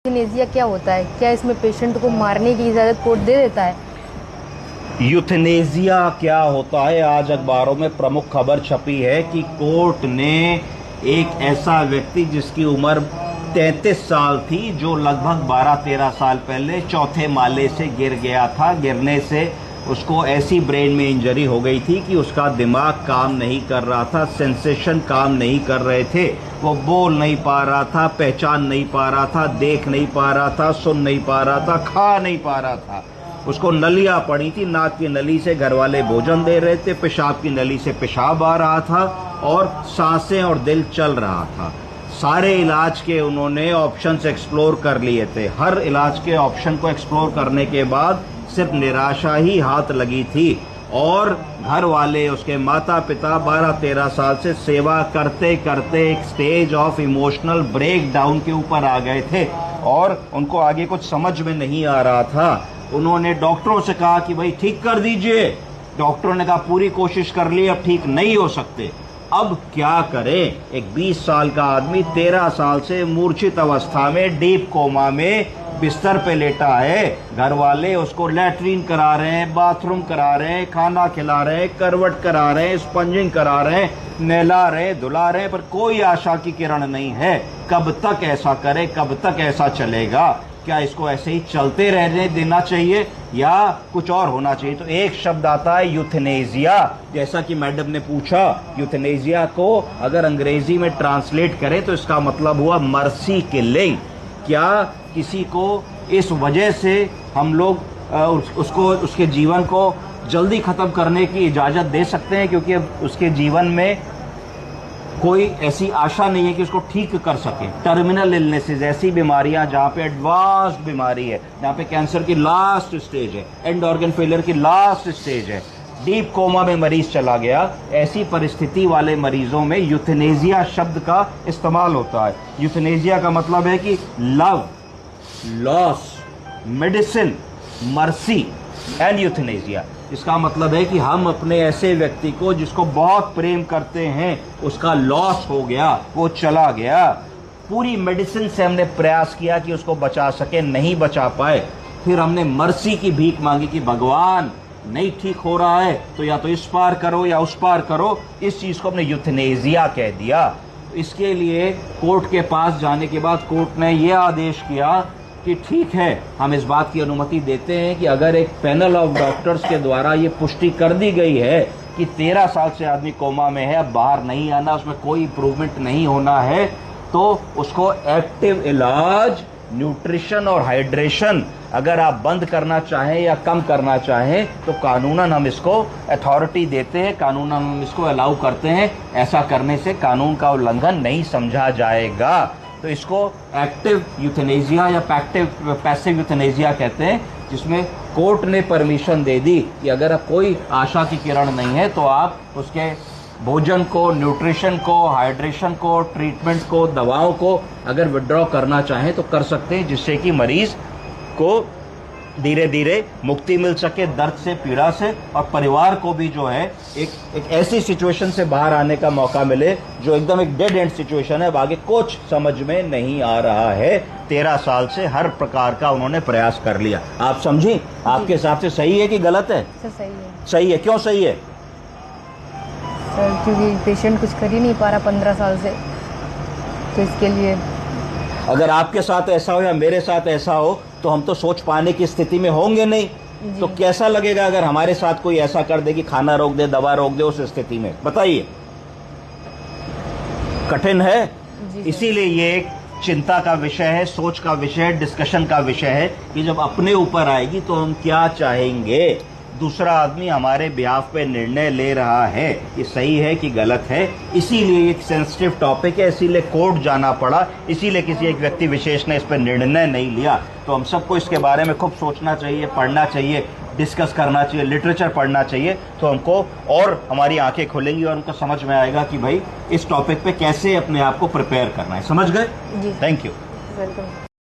Euthanasia क्या होता है? क्या इसमें पेशेंट को मारने की इजाज़त कोर्ट दे देता है? यूथनेसिया क्या होता है? आज अखबारों में प्रमुख खबर छपी है कि कोर्ट ने एक ऐसा व्यक्ति जिसकी उम्र 33 साल थी, जो लगभग 12-13 साल पहले चौथे माले से गिर गया था। गिरने से उसको ऐसी ब्रेन में इंजरी हो गई थी कि उसका दिमाग काम नहीं कर रहा था, सेंसेशन काम नहीं कर रहे थे, वो बोल नहीं पा रहा था, पहचान नहीं पा रहा था, देख नहीं पा रहा था, सुन नहीं पा रहा था, खा नहीं पा रहा था। उसको नलियां पड़ी थी, नाक की नली से घर वाले भोजन दे रहे थे, पेशाब की नली से पेशाब आ रहा था और सांसें और दिल चल रहा था। सारे इलाज के उन्होंने ऑप्शंस एक्सप्लोर कर लिए थे। हर इलाज के ऑप्शन को एक्सप्लोर करने के बाद सिर्फ निराशा ही हाथ लगी थी और घर वाले, उसके माता पिता 12-13 साल से सेवा करते करते एक stage of emotional breakdown के ऊपर आ गए थे और उनको आगे कुछ समझ में नहीं आ रहा था। उन्होंने डॉक्टरों से कहा कि भाई ठीक कर दीजिए। डॉक्टरों ने कहा पूरी कोशिश कर ली, अब ठीक नहीं हो सकते। अब क्या करें? एक 20 साल का आदमी 13 साल से मूर्छित अवस्था में डीप कोमा में बिस्तर पे लेटा है। घर वाले उसको लैट्रीन करा रहे हैं, बाथरूम करा रहे हैं, खाना खिला रहे हैं, करवट करा रहे हैं, स्पंजिंग करा रहे हैं, नहला रहे हैं, धुला रहे हैं, पर कोई आशा की किरण नहीं है। कब तक ऐसा करे? कब तक ऐसा चलेगा? क्या इसको ऐसे ही चलते रहने देना चाहिए या कुछ और होना चाहिए? तो एक शब्द आता है यूथनेसिया। जैसा कि मैडम ने पूछा, यूथनेसिया को अगर अंग्रेजी में ट्रांसलेट करें तो इसका मतलब हुआ मर्सी किलिंग। क्या किसी को इस वजह से हम लोग उसको, उसके जीवन को जल्दी खत्म करने की इजाजत दे सकते हैं? क्योंकि अब उसके जीवन में कोई ऐसी आशा नहीं है कि उसको ठीक कर सके। टर्मिनल इलनेसेस, ऐसी बीमारियां जहां पे एडवांस्ड बीमारी है, जहां पे कैंसर की लास्ट स्टेज है, एंड ऑर्गन फेलियर की लास्ट स्टेज है, डीप कोमा में मरीज चला गया, ऐसी परिस्थिति वाले मरीजों में यूथनेसिया शब्द का इस्तेमाल होता है। यूथनेसिया का मतलब है कि love, loss, medicine, mercy and euthanasia. इसका मतलब है कि हम अपने ऐसे व्यक्ति को जिसको बहुत प्रेम करते हैं, उसका लॉस हो गया, वो चला गया, पूरी मेडिसिन से हमने प्रयास किया कि उसको बचा सके, नहीं बचा पाए, फिर हमने मर्सी की भीख मांगी कि भगवान नहीं ठीक हो रहा है तो या तो इस पार करो या उस पार करो। इस चीज को हमने यूथनेसिया कह दिया। इसके लिए कोर्ट के पास जाने के बाद कोर्ट ने यह आदेश किया कि ठीक है, हम इस बात की अनुमति देते हैं कि अगर एक पैनल ऑफ डॉक्टर्स के द्वारा ये पुष्टि कर दी गई है कि 13 साल से आदमी कोमा में है, अब बाहर नहीं आना, उसमें कोई इम्प्रूवमेंट नहीं होना है, तो उसको एक्टिव इलाज, न्यूट्रिशन और हाइड्रेशन अगर आप बंद करना चाहें या कम करना चाहें तो कानूनन हम इसको अथॉरिटी देते हैं, कानूनन हम इसको अलाउ करते हैं। ऐसा करने से कानून का उल्लंघन नहीं समझा जाएगा। तो इसको एक्टिव यूथनेसिया या पैसिव यूथनेसिया कहते हैं, जिसमें कोर्ट ने परमिशन दे दी कि अगर अब कोई आशा की किरण नहीं है तो आप उसके भोजन को, न्यूट्रिशन को, हाइड्रेशन को, ट्रीटमेंट को, दवाओं को अगर विड्रॉ करना चाहें तो कर सकते हैं, जिससे कि मरीज को धीरे धीरे मुक्ति मिल सके दर्द से, पीड़ा से, और परिवार को भी जो है एक ऐसी सिचुएशन से बाहर आने का मौका मिले जो एकदम एक डेड एंड सिचुएशन है, अब आगे कुछ समझ में नहीं आ रहा है। 13 साल से हर प्रकार का उन्होंने प्रयास कर लिया। आप समझी? आपके हिसाब से सही है कि गलत है? सही है। सही है। क्यों सही है? सर, क्योंकि पेशेंट कुछ कर ही नहीं पा रहा 15 साल से, तो इसके लिए अगर आपके साथ ऐसा हो या मेरे साथ ऐसा हो तो हम तो सोच पाने की स्थिति में होंगे नहीं। तो कैसा लगेगा अगर हमारे साथ कोई ऐसा कर दे कि खाना रोक दे, दवा रोक दे? उस स्थिति में बताइए, कठिन है। इसीलिए ये एक चिंता का विषय है, सोच का विषय है, डिस्कशन का विषय है कि जब अपने ऊपर आएगी तो हम क्या चाहेंगे। दूसरा आदमी हमारे बिहाफ पे निर्णय ले रहा है, ये सही है कि गलत है। इसीलिए एक सेंसिटिव टॉपिक है, इसीलिए कोर्ट जाना पड़ा, इसीलिए किसी एक व्यक्ति विशेष ने इस पर निर्णय नहीं लिया। तो हम सबको इसके बारे में खूब सोचना चाहिए, पढ़ना चाहिए, डिस्कस करना चाहिए, लिटरेचर पढ़ना चाहिए, तो हमको और हमारी आंखें खुलेंगी और हमको समझ में आएगा कि भाई इस टॉपिक पे कैसे अपने आप को प्रिपेयर करना है। समझ गए? Thank you. वेलकम।